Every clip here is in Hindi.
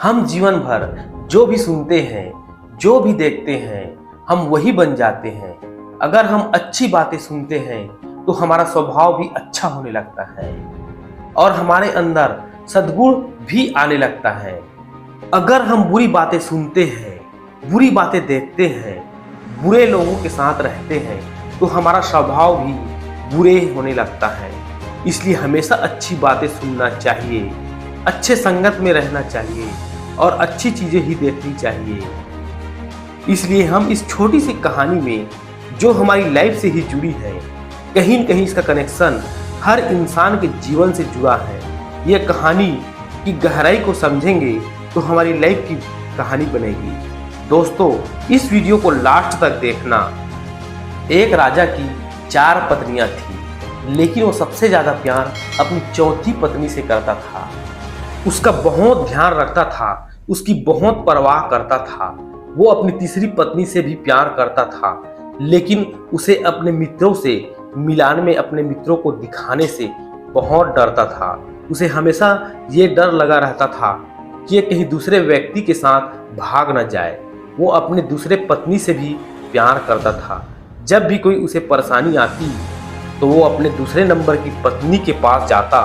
हम जीवन भर जो भी सुनते हैं, जो भी देखते हैं, हम वही बन जाते हैं। अगर हम अच्छी बातें सुनते हैं तो हमारा स्वभाव भी अच्छा होने लगता है और हमारे अंदर सद्गुण भी आने लगता है। अगर हम बुरी बातें सुनते हैं, बुरी बातें देखते हैं, बुरे लोगों के साथ रहते हैं तो हमारा स्वभाव भी बुरे होने लगता है। इसलिए हमेशा अच्छी बातें सुनना चाहिए, अच्छे संगत में रहना चाहिए और अच्छी चीज़ें ही देखनी चाहिए। इसलिए हम इस छोटी सी कहानी में जो हमारी लाइफ से ही जुड़ी है, कहीं न कहीं इसका कनेक्शन हर इंसान के जीवन से जुड़ा है। यह कहानी की गहराई को समझेंगे तो हमारी लाइफ की कहानी बनेगी। दोस्तों, इस वीडियो को लास्ट तक देखना। एक राजा की 4 पत्नियां थी, लेकिन वो सबसे ज़्यादा प्यार अपनी चौथी पत्नी से करता था। उसका बहुत ध्यान रखता था, उसकी बहुत परवाह करता था। वो अपनी तीसरी पत्नी से भी प्यार करता था, लेकिन उसे अपने मित्रों से मिलान में, अपने मित्रों को दिखाने से बहुत डरता था। उसे हमेशा ये डर लगा रहता था कि ये कहीं दूसरे व्यक्ति के साथ भाग न जाए। वो अपने दूसरे पत्नी से भी प्यार करता था। जब भी कोई उसे परेशानी आती तो वो अपने दूसरे नंबर की पत्नी के पास जाता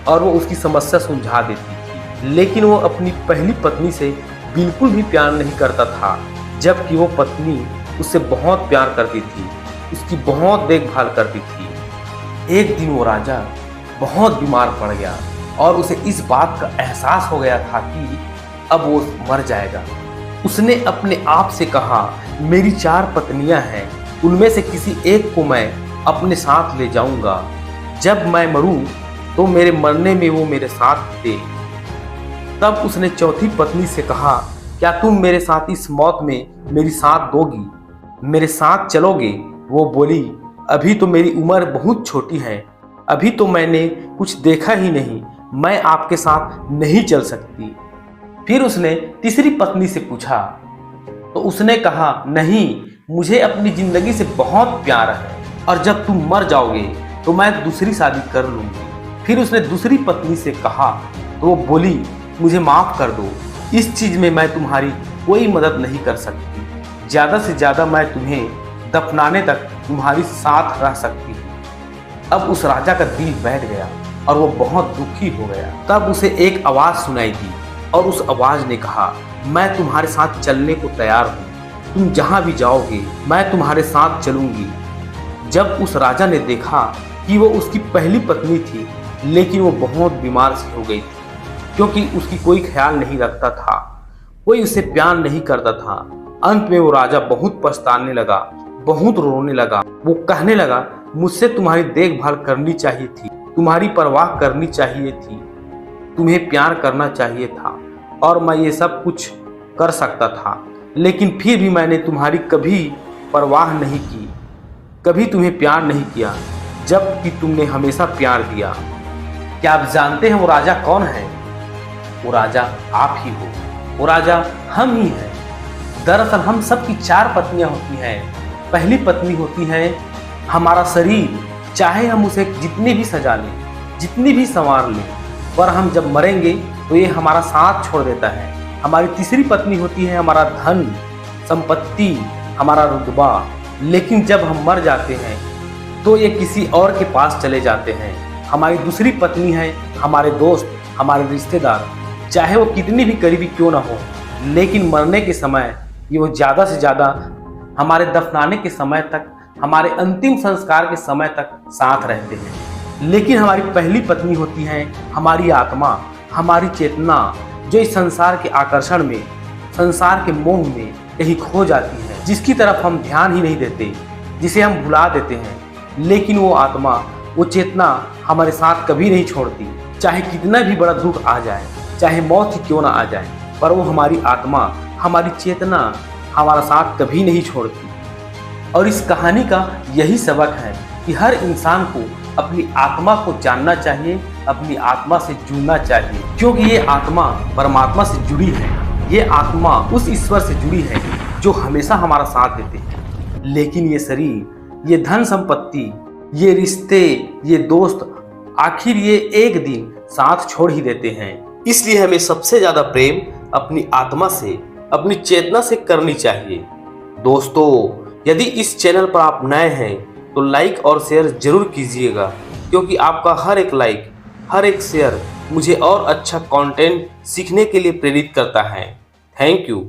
और वो उसकी समस्या सुलझा देती थी। लेकिन वो अपनी पहली पत्नी से बिल्कुल भी प्यार नहीं करता था, जबकि वो पत्नी उससे बहुत प्यार करती थी, उसकी बहुत देखभाल करती थी। एक दिन वो राजा बहुत बीमार पड़ गया और उसे इस बात का एहसास हो गया था कि अब वो मर जाएगा। उसने अपने आप से कहा, मेरी 4 पत्नियां हैं, उनमें से किसी एक को मैं अपने साथ ले जाऊंगा। जब मैं मरूं तो मेरे मरने में वो मेरे साथ दे। तब उसने चौथी पत्नी से कहा, क्या तुम मेरे साथ इस मौत में मेरी साथ दोगी, मेरे साथ चलोगे? वो बोली, अभी तो मेरी उम्र बहुत छोटी है, अभी तो मैंने कुछ देखा ही नहीं, मैं आपके साथ नहीं चल सकती। फिर उसने तीसरी पत्नी से पूछा तो उसने कहा, नहीं, मुझे अपनी जिंदगी से बहुत प्यार है और जब तुम मर जाओगे तो मैं दूसरी शादी कर लूंगी। फिर उसने दूसरी पत्नी से कहा तो वो बोली, मुझे माफ़ कर दो, इस चीज़ में मैं तुम्हारी कोई मदद नहीं कर सकती। ज़्यादा से ज़्यादा मैं तुम्हें दफनाने तक तुम्हारी साथ रह सकती हूँ। अब उस राजा का दिल बैठ गया और वो बहुत दुखी हो गया। तब उसे एक आवाज़ सुनाई दी और उस आवाज़ ने कहा, मैं तुम्हारे साथ चलने को तैयार हूँ, तुम जहाँ भी जाओगे मैं तुम्हारे साथ चलूँगी। जब उस राजा ने देखा कि वो उसकी पहली पत्नी थी, लेकिन वो बहुत बीमार सी हो गई थी, क्योंकि उसकी कोई ख्याल नहीं रखता था, कोई उसे प्यार नहीं करता था। अंत में वो राजा बहुत पछताने लगा, बहुत रोने लगा। वो कहने लगा, मुझसे तुम्हारी देखभाल करनी चाहिए थी, तुम्हारी परवाह करनी चाहिए थी, तुम्हें प्यार करना चाहिए था और मैं ये सब कुछ कर सकता था, लेकिन फिर भी मैंने तुम्हारी कभी परवाह नहीं की, कभी तुम्हें प्यार नहीं किया, जबकि तुमने हमेशा प्यार दिया। क्या आप जानते हैं वो राजा कौन है? वो राजा आप ही हो, वो राजा हम ही हैं। दरअसल हम सबकी 4 पत्नियां होती हैं। पहली पत्नी होती है हमारा शरीर, चाहे हम उसे जितनी भी सजा लें, जितनी भी संवार लें, पर हम जब मरेंगे तो ये हमारा साथ छोड़ देता है। हमारी तीसरी पत्नी होती है हमारा धन, संपत्ति, हमारा रुतबा, लेकिन जब हम मर जाते हैं तो ये किसी और के पास चले जाते हैं। हमारी दूसरी पत्नी है हमारे दोस्त, हमारे रिश्तेदार, चाहे वो कितनी भी करीबी क्यों ना हो, लेकिन मरने के समय ये वो ज़्यादा से ज़्यादा हमारे दफनाने के समय तक, हमारे अंतिम संस्कार के समय तक साथ रहते हैं। लेकिन हमारी पहली पत्नी होती है हमारी आत्मा, हमारी चेतना, जो इस संसार के आकर्षण में, संसार के मोह में कहीं खो जाती है, जिसकी तरफ हम ध्यान ही नहीं देते, जिसे हम भुला देते हैं। लेकिन वो आत्मा, वो चेतना हमारे साथ कभी नहीं छोड़ती। चाहे कितना भी बड़ा दुख आ जाए, चाहे मौत ही क्यों ना आ जाए, पर वो हमारी आत्मा, हमारी चेतना हमारा साथ कभी नहीं छोड़ती। और इस कहानी का यही सबक है कि हर इंसान को अपनी आत्मा को जानना चाहिए, अपनी आत्मा से जुड़ना चाहिए, क्योंकि ये आत्मा परमात्मा से जुड़ी है। ये आत्मा उस ईश्वर से जुड़ी है जो हमेशा हमारा साथ देते हैं। लेकिन ये शरीर, ये धन संपत्ति, ये रिश्ते, ये दोस्त, आखिर ये एक दिन साथ छोड़ ही देते हैं। इसलिए हमें सबसे ज्यादा प्रेम अपनी आत्मा से, अपनी चेतना से करनी चाहिए। दोस्तों, यदि इस चैनल पर आप नए हैं तो लाइक और शेयर जरूर कीजिएगा, क्योंकि आपका हर एक लाइक, हर एक शेयर मुझे और अच्छा कंटेंट सीखने के लिए प्रेरित करता है। Thank you.